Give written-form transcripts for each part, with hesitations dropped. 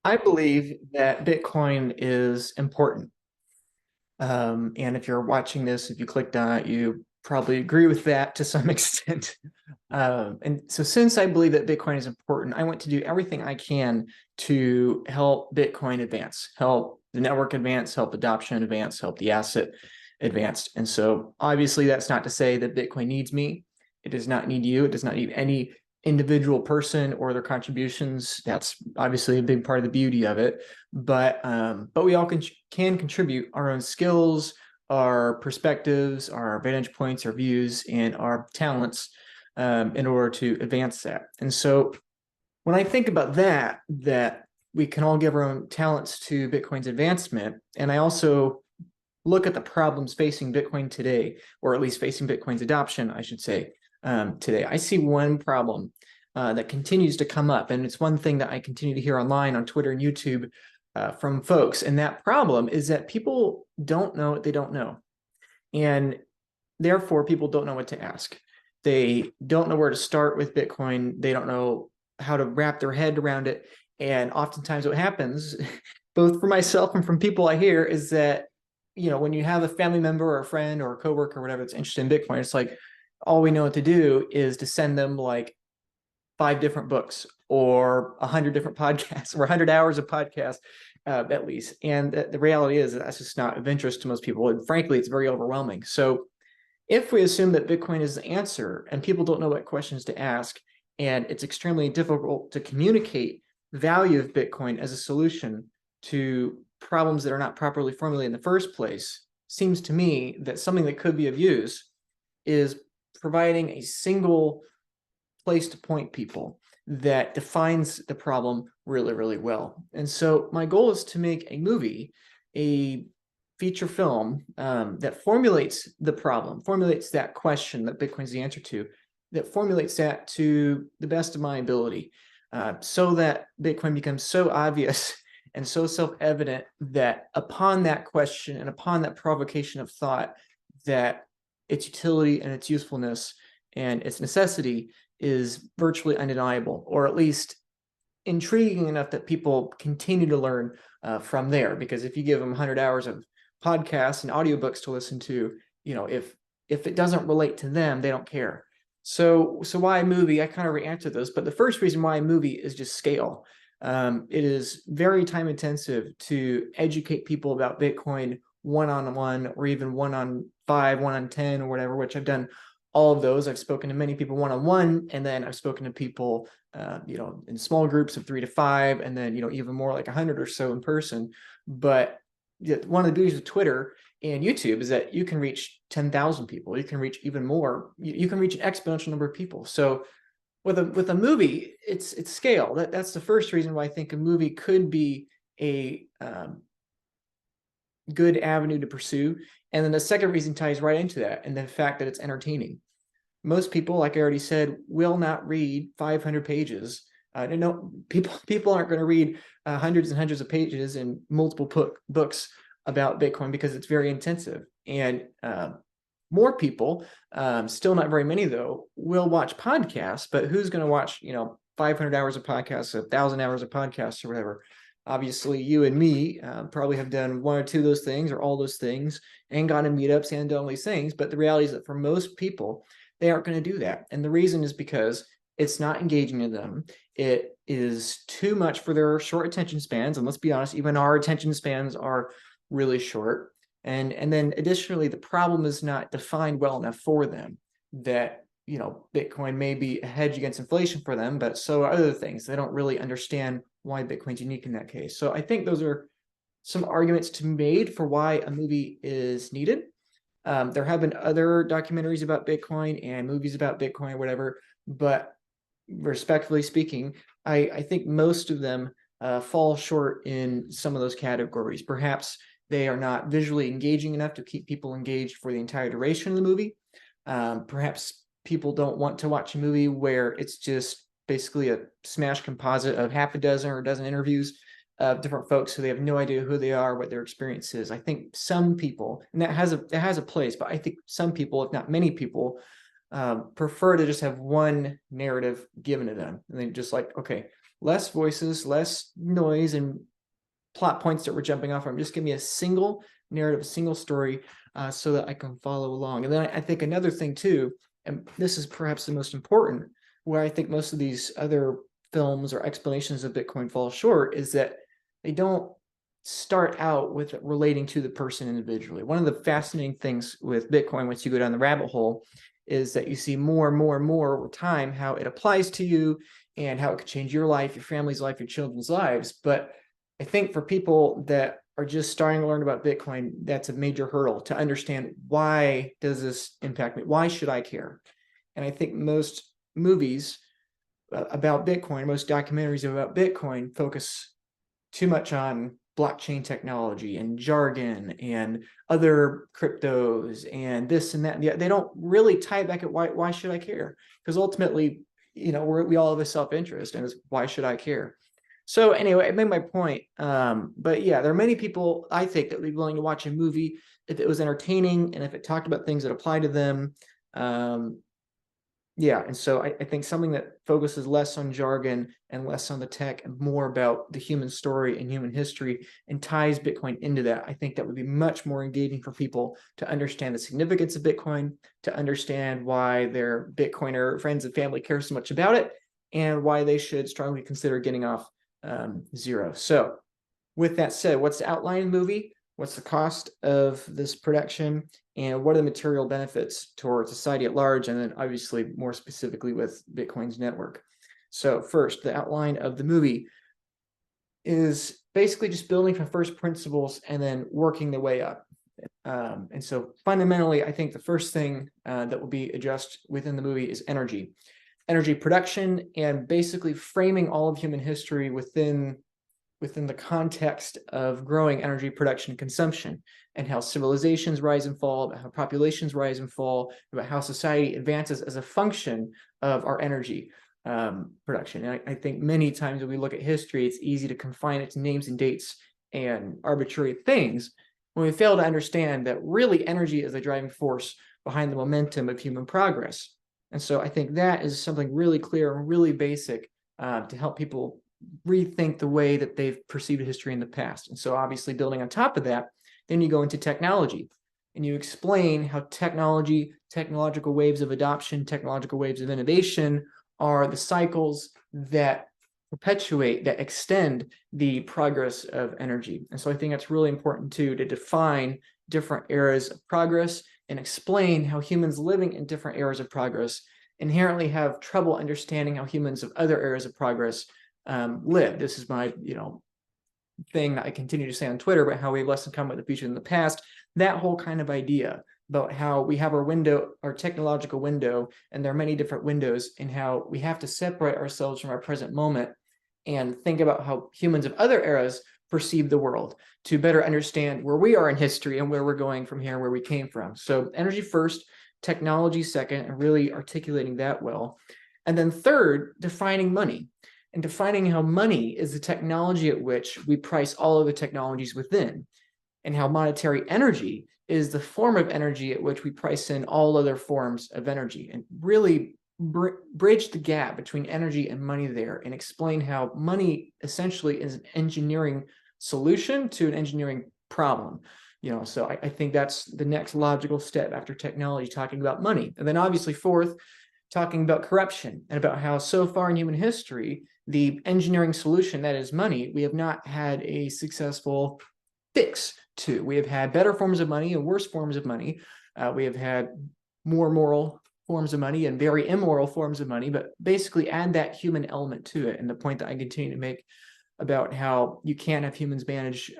I believe that Bitcoin is important. And if you're watching this, if you clicked on it, you probably agree with that to some extent. And so, since I believe that Bitcoin is important, I want to do everything I can to help Bitcoin advance, help the network advance, help adoption advance, help the asset advance. And so, obviously, that's not to say that Bitcoin needs me. It does not need you. It does not need any individual person or their contributions. That's obviously a big part of the beauty of it. But we all can contribute our own skills, our perspectives, our vantage points, our views, and our talents in order to advance that. And so when I think about that we can all give our own talents to Bitcoin's advancement, and I also look at the problems facing Bitcoin today, or at least facing Bitcoin's adoption, I should say, today. I see one problem that continues to come up, and it's one thing that I continue to hear online on Twitter and YouTube from folks. And that problem is that people don't know what they don't know. And therefore, people don't know what to ask. They don't know where to start with Bitcoin. They don't know how to wrap their head around it. And oftentimes, what happens, both for myself and from people I hear, is that when you have a family member or a friend or a coworker or whatever that's interested in Bitcoin, it's like all we know what to do is to send them like 5 different books or 100 different podcasts or 100 hours of podcasts at least. And the reality is that's just not of interest to most people. And frankly, it's very overwhelming. So if we assume that Bitcoin is the answer and people don't know what questions to ask, and it's extremely difficult to communicate the value of Bitcoin as a solution to problems that are not properly formulated in the first place, seems to me that something that could be of use is providing a single place to point people that defines the problem really, really well. And so my goal is to make a movie, a feature film that formulates the problem, formulates that question that Bitcoin's the answer to, that formulates that to the best of my ability, so that Bitcoin becomes so obvious and so self-evident that upon that question and upon that provocation of thought, that its utility and its usefulness and its necessity is virtually undeniable, or at least intriguing enough that people continue to learn from there. Because if you give them 100 hours of podcasts and audiobooks to listen to, if it doesn't relate to them, they don't care. So why a movie? I kind of react to this, but the first reason why a movie is just scale. It is very time intensive to educate people about Bitcoin one-on-one, or even 1-on-5, 1-on-10, or whatever, which I've done all of those. I've spoken to many people one-on-one, and then I've spoken to people, in small groups of 3 to 5, and then, even more like 100 or so in person. But one of the beauties of Twitter and YouTube is that you can reach 10,000 people. You can reach even more. You can reach an exponential number of people. So with a movie, it's scale. That's the first reason why I think a movie could be a good avenue to pursue. And then the second reason ties right into that, and the fact that it's entertaining. Most people, like I already said, will not read 500 pages. No, people aren't going to read hundreds and hundreds of pages in multiple books about Bitcoin, because it's very intensive. And more people, still not very many though, will watch podcasts. But who's going to watch 500 hours of podcasts, 1,000 hours of podcasts, or whatever? Obviously, you and me probably have done 1 or 2 of those things, or all those things, and gone to meetups and done all these things. But the reality is that for most people, they aren't going to do that. And the reason is because it's not engaging to them. It is too much for their short attention spans. And let's be honest, even our attention spans are really short. And then additionally, the problem is not defined well enough for them. That Bitcoin may be a hedge against inflation for them, but so are other things. They don't really understand why Bitcoin's unique in that case. So I think those are some arguments to be made for why a movie is needed. There have been other documentaries about Bitcoin and movies about Bitcoin, whatever, but respectfully speaking, I think most of them fall short in some of those categories. Perhaps they are not visually engaging enough to keep people engaged for the entire duration of the movie. Perhaps people don't want to watch a movie where it's just basically a smash composite of half a dozen or a dozen interviews of different folks who they have no idea who they are, what their experience is. I think some people, and that has a place, but I think some people, if not many people, prefer to just have one narrative given to them, and they just like, okay, less voices, less noise, and plot points that we're jumping off from. Just give me a single narrative, a single story, so that I can follow along. And then I think another thing too, and this is perhaps the most important, where I think most of these other films or explanations of Bitcoin fall short, is that they don't start out with relating to the person individually. One of the fascinating things with Bitcoin, once you go down the rabbit hole, is that you see more and more and more over time how it applies to you and how it could change your life, your family's life, your children's lives. But I think for people that are just starting to learn about Bitcoin, that's a major hurdle to understand, why does this impact me? Why should I care? And I think most movies about Bitcoin, most documentaries about Bitcoin focus too much on blockchain technology and jargon and other cryptos and this and that. And they don't really tie it back at why should I care? Because ultimately, we all have a self-interest, and it's why should I care? So anyway, I made my point. But yeah, there are many people, I think, that would be willing to watch a movie if it was entertaining and if it talked about things that apply to them. Yeah, and so I think something that focuses less on jargon and less on the tech and more about the human story and human history and ties Bitcoin into that, I think that would be much more engaging for people to understand the significance of Bitcoin, to understand why their Bitcoiner friends and family care so much about it, and why they should strongly consider getting off zero. So with that said, what's the outline of the movie? What's the cost of this production? And what are the material benefits towards society at large? And then obviously more specifically with Bitcoin's network. So first, the outline of the movie is basically just building from first principles and then working the way up. And so fundamentally, I think the first thing that will be addressed within the movie is energy production, and basically framing all of human history within the context of growing energy production and consumption, and how civilizations rise and fall, about how populations rise and fall, about how society advances as a function of our energy production. And I think many times when we look at history, it's easy to confine it to names and dates and arbitrary things, when we fail to understand that really energy is the driving force behind the momentum of human progress. And so I think that is something really clear and really basic to help people rethink the way that they've perceived history in the past. And so obviously building on top of that, then you go into technology and you explain how technology, technological waves of adoption, technological waves of innovation are the cycles that perpetuate, that extend the progress of energy. And so I think that's really important too, to define different eras of progress and explain how humans living in different eras of progress inherently have trouble understanding how humans of other eras of progress live. This is my, thing that I continue to say on Twitter about how we have less in common with the future than the past. That whole kind of idea about how we have our window, our technological window, and there are many different windows, and how we have to separate ourselves from our present moment and think about how humans of other eras perceive the world to better understand where we are in history and where we're going from here, where we came from. So energy first, technology second, and really articulating that well. And then third, defining money, and defining how money is the technology at which we price all of the technologies within, and how monetary energy is the form of energy at which we price in all other forms of energy, and really bridge the gap between energy and money there, and explain how money essentially is an engineering solution to an engineering problem. So I think that's the next logical step after technology, talking about money. And then obviously fourth, talking about corruption, and about how so far in human history, the engineering solution, that is money, we have not had a successful fix to. We have had better forms of money and worse forms of money. We have had more moral forms of money and very immoral forms of money, but basically add that human element to it. And the point that I continue to make about how you can't have humans manage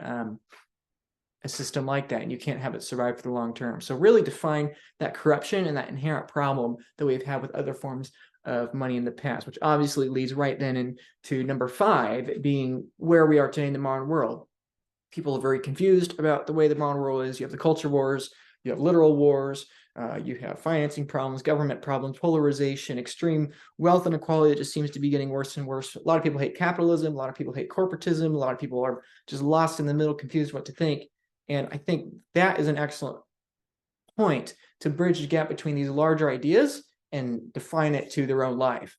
a system like that, and you can't have it survive for the long term. So really define that corruption and that inherent problem that we've had with other forms of money in the past, which obviously leads right then into number 5, being where we are today in the modern world. People are very confused about the way the modern world is. You have the culture wars, you have literal wars, you have financing problems, government problems, polarization, extreme wealth inequality that just seems to be getting worse and worse. A lot of people hate capitalism, a lot of people hate corporatism, a lot of people are just lost in the middle, confused what to think. And I think that is an excellent point to bridge the gap between these larger ideas and define it to their own life.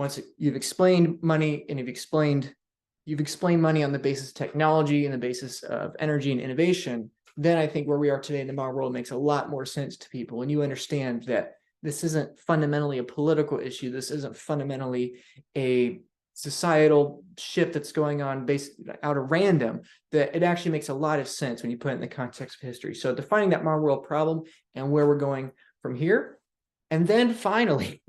once you've explained money and you've explained money on the basis of technology and the basis of energy and innovation, then I think where we are today in the modern world makes a lot more sense to people. When you understand that this isn't fundamentally a political issue, this isn't fundamentally a societal shift that's going on based out of random, that it actually makes a lot of sense when you put it in the context of history. So defining that modern world problem and where we're going from here. And then finally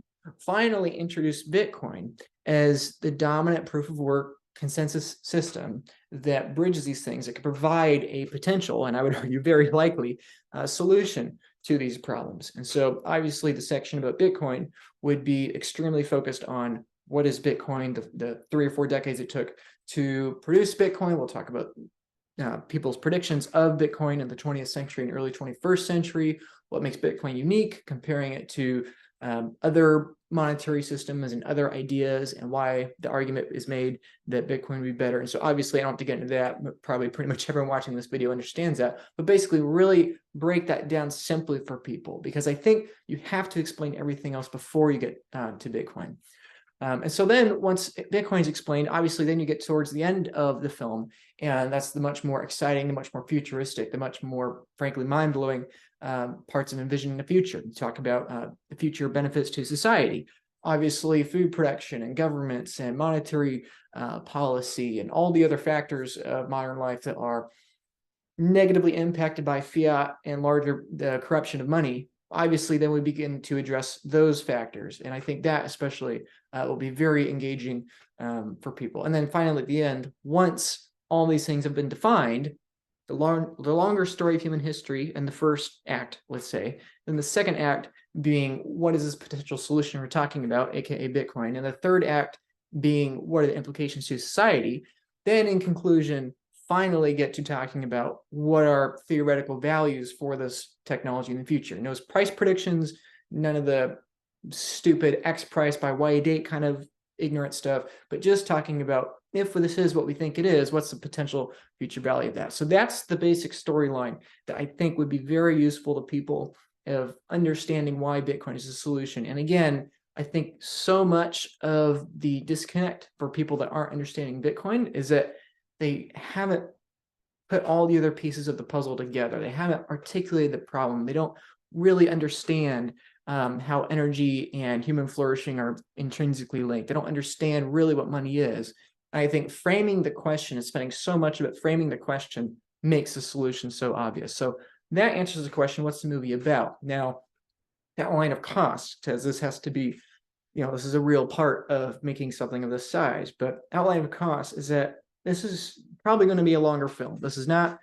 introduce Bitcoin as the dominant proof of work consensus system that bridges these things, that could provide a potential, and I would argue very likely, solution to these problems. And so obviously the section about Bitcoin would be extremely focused on what is Bitcoin, the 3 or 4 decades it took to produce Bitcoin. We'll talk about people's predictions of Bitcoin in the 20th century and early 21st century, what makes Bitcoin unique, comparing it to other monetary systems and other ideas, and why the argument is made that Bitcoin would be better. And so obviously I don't have to get into that, but probably pretty much everyone watching this video understands that, but basically really break that down simply for people, because I think you have to explain everything else before you get to Bitcoin. And so then once Bitcoin is explained, obviously then you get towards the end of the film, and that's the much more exciting, the much more futuristic, the much more, frankly, mind-blowing parts of envisioning the future. You talk about the future benefits to society, obviously food production and governments and monetary policy and all the other factors of modern life that are negatively impacted by fiat and larger the corruption of money. Obviously, then we begin to address those factors. And I think that especially will be very engaging for people. And then finally, at the end, once all these things have been defined, the longer story of human history in the first act, let's say, then the second act being what is this potential solution we're talking about, aka Bitcoin, and the third act being what are the implications to society. Then in conclusion, finally get to talking about what are theoretical values for this technology in the future. No price predictions, none of the stupid X price by Y date kind of ignorant stuff, but just talking about if this is what we think it is, what's the potential future value of that. So that's the basic storyline that I think would be very useful to people of understanding why Bitcoin is a solution. And again, I think so much of the disconnect for people that aren't understanding Bitcoin is that they haven't put all the other pieces of the puzzle together. They haven't articulated the problem. They don't really understand how energy and human flourishing are intrinsically linked. They don't understand really what money is. I think framing the question and spending so much of it framing the question makes the solution so obvious. So that answers the question, what's the movie about? Now, that line of cost says this has to be, this is a real part of making something of this size, but outline of cost is that this is probably going to be a longer film. This is not,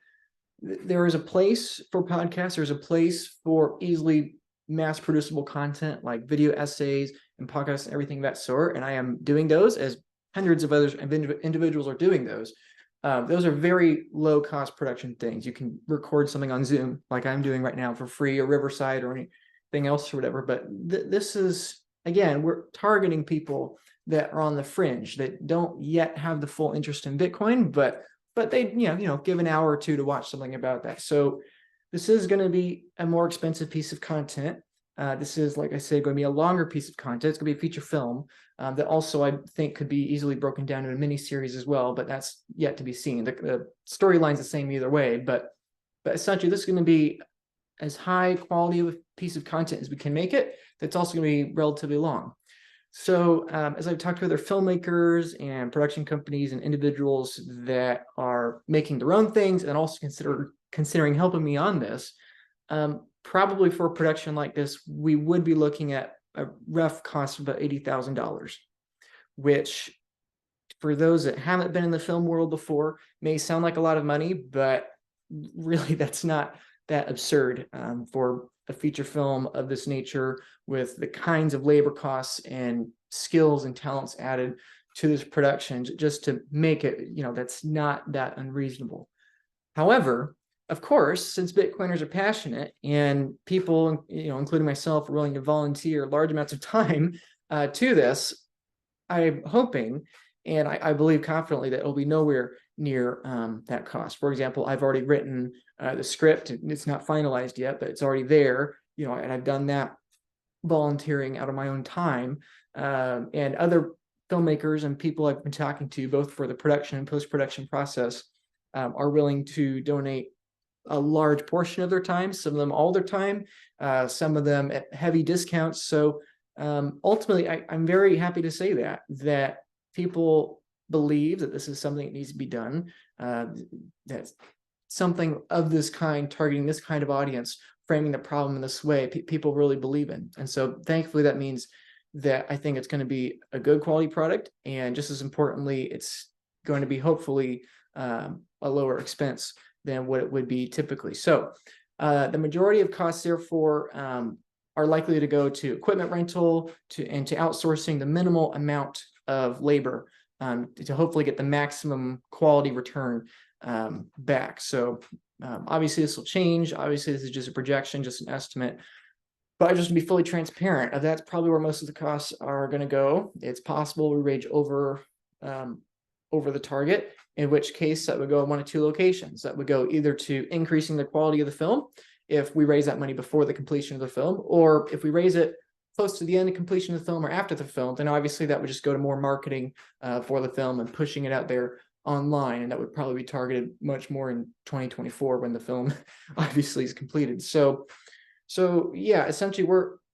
there is a place for podcasts, there's a place for easily mass producible content like video essays and podcasts and everything of that sort. And I am doing those as hundreds of other individuals are doing those. Those are very low cost production things. You can record something on Zoom like I'm doing right now for free, or Riverside or anything else or whatever. But this is, again, we're targeting people that are on the fringe, that don't yet have the full interest in Bitcoin, but they give an hour or two to watch something about that. So this is going to be a more expensive piece of content. This is, like I said, going to be a longer piece of content. It's going to be a feature film that also I think could be easily broken down into a mini series as well, but that's yet to be seen. The storyline's the same either way, but essentially this is going to be as high quality of a piece of content as we can make it. That's also going to be relatively long. So as I've talked to other filmmakers and production companies and individuals that are making their own things and also considering helping me on this, probably for a production like this, we would be looking at a rough cost of about $80,000, which for those that haven't been in the film world before may sound like a lot of money, but really that's not that absurd for a feature film of this nature, with the kinds of labor costs and skills and talents added to this production just to make it, that's not that unreasonable. However, of course, since Bitcoiners are passionate and people, including myself, are willing to volunteer large amounts of time to this, I'm hoping, and I believe confidently, that it'll be nowhere near that cost. For example, I've already written the script. It's not finalized yet, but it's already there. And I've done that volunteering out of my own time, and other filmmakers and people I've been talking to, both for the production and post-production process, are willing to donate a large portion of their time, some of them all their time, some of them at heavy discounts. So ultimately, I'm very happy to say that people believe that this is something that needs to be done, that something of this kind, targeting this kind of audience, framing the problem in this way, people really believe in. And so thankfully, that means that I think it's going to be a good quality product. And just as importantly, it's going to be hopefully a lower expense than what it would be typically. So the majority of costs, therefore, are likely to go to equipment rental and to outsourcing the minimal amount of labor to hopefully get the maximum quality return back. So obviously this will change. Obviously this is just a projection, just an estimate. But just to be fully transparent, that's probably where most of the costs are going to go. It's possible we range over the target, in which case that would go in one of two locations. That would go either to increasing the quality of the film, if we raise that money before the completion of the film, or if we raise it close to the end of completion of the film or after the film, then obviously that would just go to more marketing for the film and pushing it out there online. And that would probably be targeted much more in 2024 when the film obviously is completed. So yeah, essentially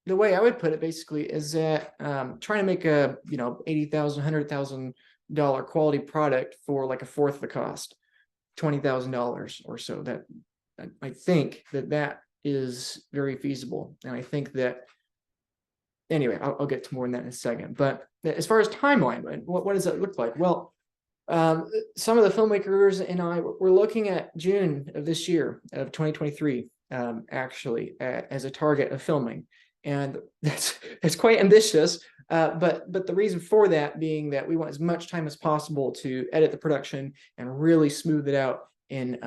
the way I would put it basically is that trying to make a, $80,000, $100,000 quality product for like a fourth of the cost, $20,000 or so, that I think that is very feasible. And I think that, anyway, I'll get to more on that in a second. But as far as timeline, what does that look like? Well, some of the filmmakers and I were looking at June of this year, of 2023, actually, as a target of filming. And that's quite ambitious. But the reason for that being that we want as much time as possible to edit the production and really smooth it out in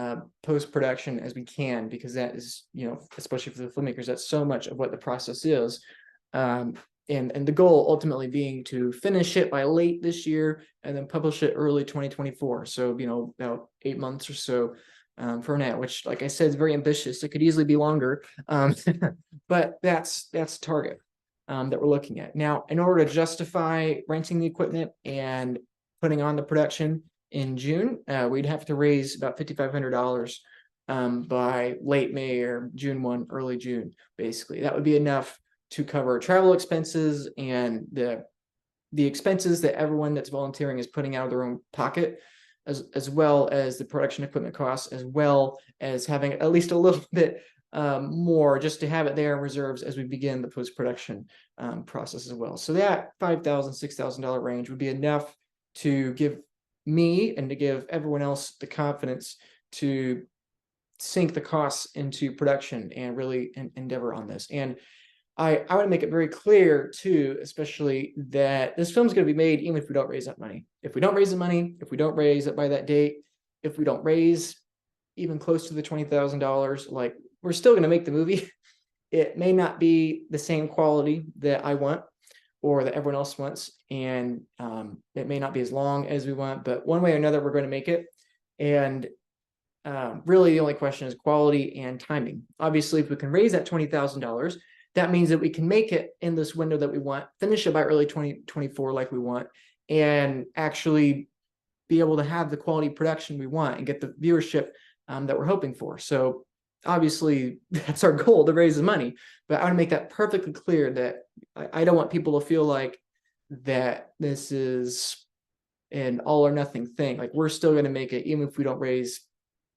post-production as we can, because that is, especially for the filmmakers, that's so much of what the process is. And the goal ultimately being to finish it by late this year and then publish it early 2024. So, about 8 months or so for now, which, like I said, is very ambitious. It could easily be longer, but that's the target that we're looking at. Now, in order to justify renting the equipment and putting on the production in June, we'd have to raise about $5,500 by late May or June 1, early June, basically. That would be enough to cover travel expenses and the expenses that everyone that's volunteering is putting out of their own pocket, as well as the production equipment costs, as well as having at least a little bit more just to have it there in reserves as we begin the post-production process as well. So that $5,000, $6,000 range would be enough to give me and to give everyone else the confidence to sink the costs into production and really endeavor on this. And I want to make it very clear too, especially that this film is going to be made even if we don't raise that money. If we don't raise the money, if we don't raise it by that date, if we don't raise even close to the $20,000, like, we're still going to make the movie. It may not be the same quality that I want or that everyone else wants, and it may not be as long as we want, but one way or another, we're going to make it. And really, the only question is quality and timing. Obviously, if we can raise that $20,000, that means that we can make it in this window that we want, finish it by early 2024 like we want, and actually be able to have the quality production we want and get the viewership that we're hoping for. So obviously, that's our goal, to raise the money. But I want to make that perfectly clear that I don't want people to feel like that this is an all or nothing thing. Like, we're still going to make it, even if we don't raise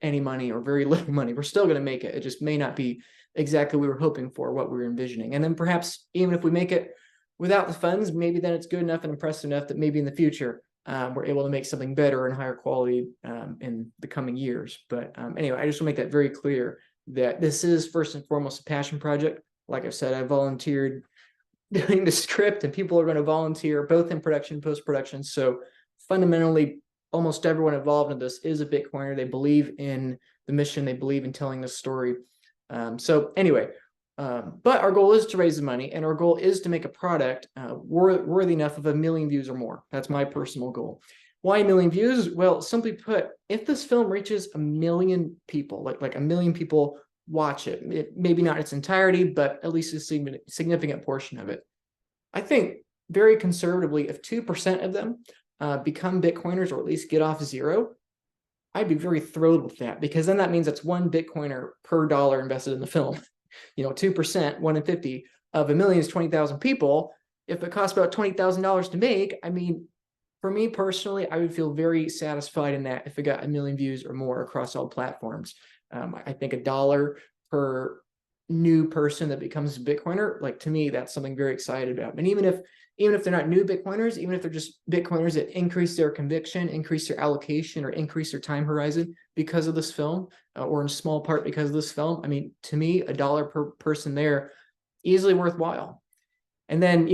any money or very little money. We're still going to make it. It just may not be exactly what we were hoping for, what we were envisioning. And then perhaps even if we make it without the funds, maybe then it's good enough and impressive enough that maybe in the future we're able to make something better and higher quality in the coming years. But anyway, I just want to make that very clear that this is first and foremost a passion project. Like I've said, I volunteered doing the script, and people are going to volunteer both in production and post-production. So fundamentally, almost everyone involved in this is a Bitcoiner. They believe in the mission. They believe in telling the story. So anyway, but our goal is to raise the money, and our goal is to make a product worthy enough of 1 million views or more. That's my personal goal. Why 1 million views? Well, simply put, if this film reaches 1 million people, like 1 million people watch it, maybe not its entirety, but at least a significant portion of it, I think very conservatively, if 2% of them become Bitcoiners, or at least get off zero, I'd be very thrilled with that, because then that means it's one Bitcoiner per dollar invested in the film. 2%, 1 in 50 of a million is 20,000 people. If it costs about $20,000 to make, I mean, for me personally, I would feel very satisfied in that if it got 1 million views or more across all platforms. I think $1 per new person that becomes a Bitcoiner, like, to me, that's something very excited about. And even if they're not new Bitcoiners, even if they're just Bitcoiners that increase their conviction, increase their allocation, or increase their time horizon because of this film, or in small part because of this film, I mean, to me, $1 per person there, easily worthwhile. And then,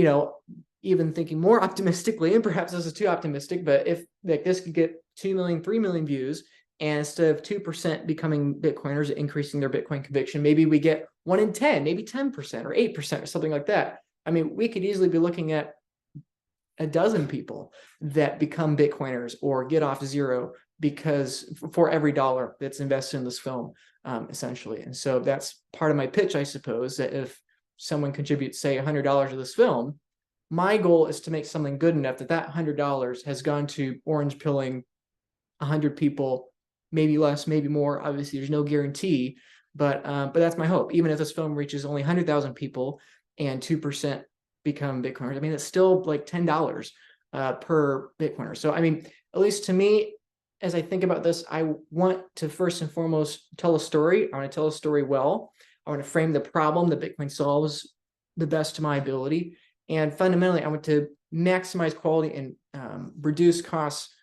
even thinking more optimistically, and perhaps this is too optimistic, but if like this could get 2 million, 3 million views, and instead of 2% becoming Bitcoiners, increasing their Bitcoin conviction, maybe we get 1 in 10, maybe 10% or 8% or something like that. I mean, we could easily be looking at a dozen people that become Bitcoiners or get off zero because for every dollar that's invested in this film, essentially. And so that's part of my pitch, I suppose, that if someone contributes, say, $100 to this film, my goal is to make something good enough that that $100 has gone to orange pilling 100 people, maybe less, maybe more. Obviously, there's no guarantee, but that's my hope. Even if this film reaches only 100,000 people and 2% become Bitcoiners, I mean, it's still like $10 per Bitcoiner. So, I mean, at least to me, as I think about this, I want to first and foremost tell a story. I want to tell a story well. I want to frame the problem that Bitcoin solves the best to my ability. And fundamentally, I want to maximize quality and reduce costs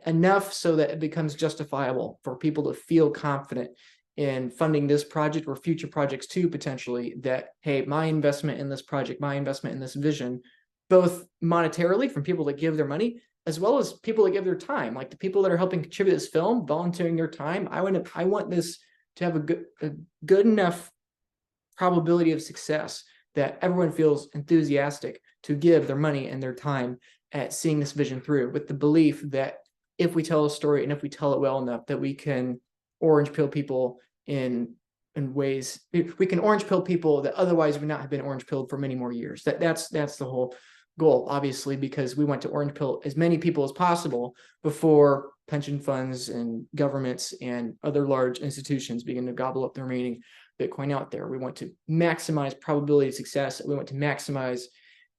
enough so that it becomes justifiable for people to feel confident in funding this project or future projects too, potentially, that, hey, my investment in this project, my investment in this vision, both monetarily from people that give their money, as well as people that give their time, like the people that are helping contribute this film, volunteering their time. I want this to have a good enough probability of success that everyone feels enthusiastic to give their money and their time at seeing this vision through, with the belief that if we tell a story and if we tell it well enough, that we can orange pill people in ways, we can orange pill people that otherwise would not have been orange pilled for many more years. That's the whole goal, obviously, because we want to orange pill as many people as possible before pension funds and governments and other large institutions begin to gobble up the remaining Bitcoin out there. We want to maximize probability of success. We want to maximize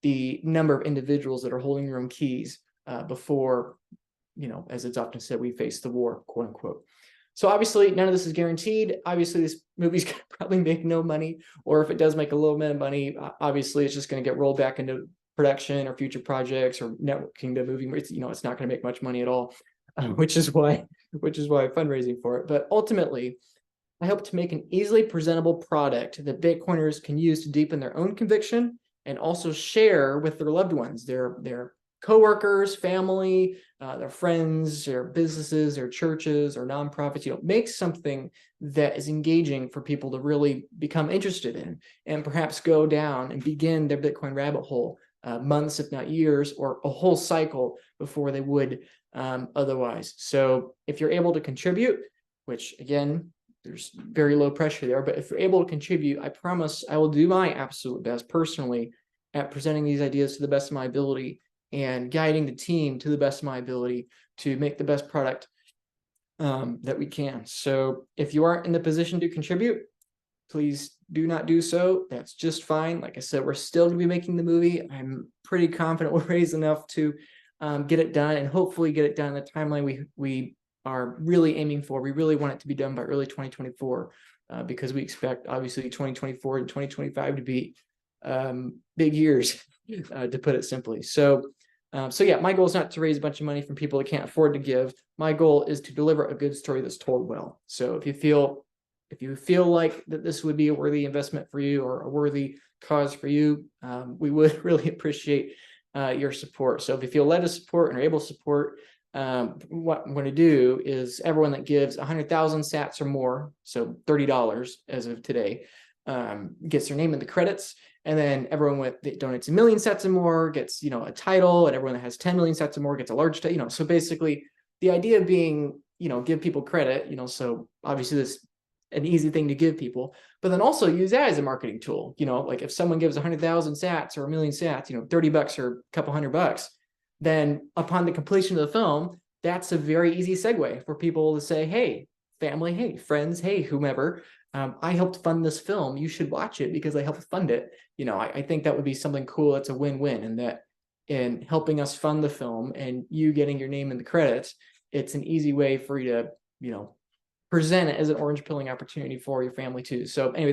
the number of individuals that are holding their own keys before, as it's often said, we face the war, quote unquote. So obviously, none of this is guaranteed. Obviously, this movie's going to probably make no money, or if it does make a little bit of money, obviously it's just going to get rolled back into production or future projects or networking to moving. It's not going to make much money at all, which is why I'm fundraising for it. But ultimately, I hope to make an easily presentable product that Bitcoiners can use to deepen their own conviction and also share with their loved ones, their coworkers, family, their friends, their businesses, their churches, or nonprofits. Make something that is engaging for people to really become interested in, and perhaps go down and begin their Bitcoin rabbit hole months, if not years, or a whole cycle before they would otherwise. So if you're able to contribute, which again, there's very low pressure there, but if you're able to contribute, I promise I will do my absolute best personally at presenting these ideas to the best of my ability and guiding the team to the best of my ability to make the best product that we can. So if you aren't in the position to contribute, please do not do so. That's just fine. Like I said, we're still going to be making the movie. I'm pretty confident we'll raise enough to get it done, and hopefully get it done in the timeline we are really aiming for. We really want it to be done by early 2024 because we expect, obviously, 2024 and 2025 to be big years, to put it simply. So yeah, my goal is not to raise a bunch of money from people that can't afford to give. My goal is to deliver a good story that's told well. So if you feel like that this would be a worthy investment for you or a worthy cause for you, we would really appreciate your support. So if you feel led to support and are able to support, what I'm going to do is everyone that gives 100,000 sats or more, so $30 as of today, gets their name in the credits. And then everyone that donates 1 million sats or more gets, a title, and everyone that has 10 million sats or more gets a large title, so basically the idea being, give people credit, so obviously this an easy thing to give people, but then also use that as a marketing tool. Like if someone gives 100,000 sats or 1,000,000 sats, $30 or a couple $100, then upon the completion of the film, that's a very easy segue for people to say, hey, family, hey, friends, hey, whomever, I helped fund this film. You should watch it because I helped fund it. I think that would be something cool. It's a win-win, and that in helping us fund the film and you getting your name in the credits, it's an easy way for you to, present it as an orange pilling opportunity for your family too. So anyway,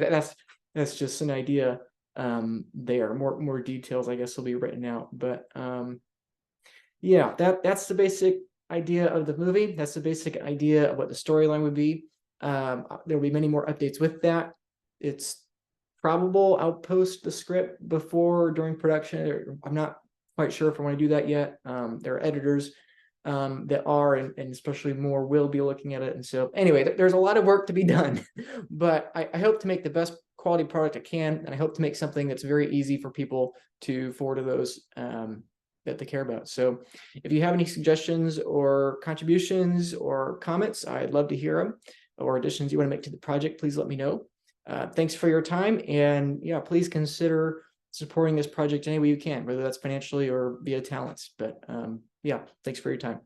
that's just an idea there. More details, I guess, will be written out. But yeah, that's the basic idea of the movie. That's the basic idea of what the storyline would be. There will be many more updates with that. It's probable I'll post the script before or during production. I'm not quite sure if I want to do that yet. There are editors that are, and especially more will be looking at it. And so anyway, there's a lot of work to be done, but I hope to make the best quality product I can. And I hope to make something that's very easy for people to forward to those that they care about. So if you have any suggestions or contributions or comments, I'd love to hear them, or additions you want to make to the project, please let me know. Thanks for your time. And yeah, please consider supporting this project any way you can, whether that's financially or via talents. But yeah, thanks for your time.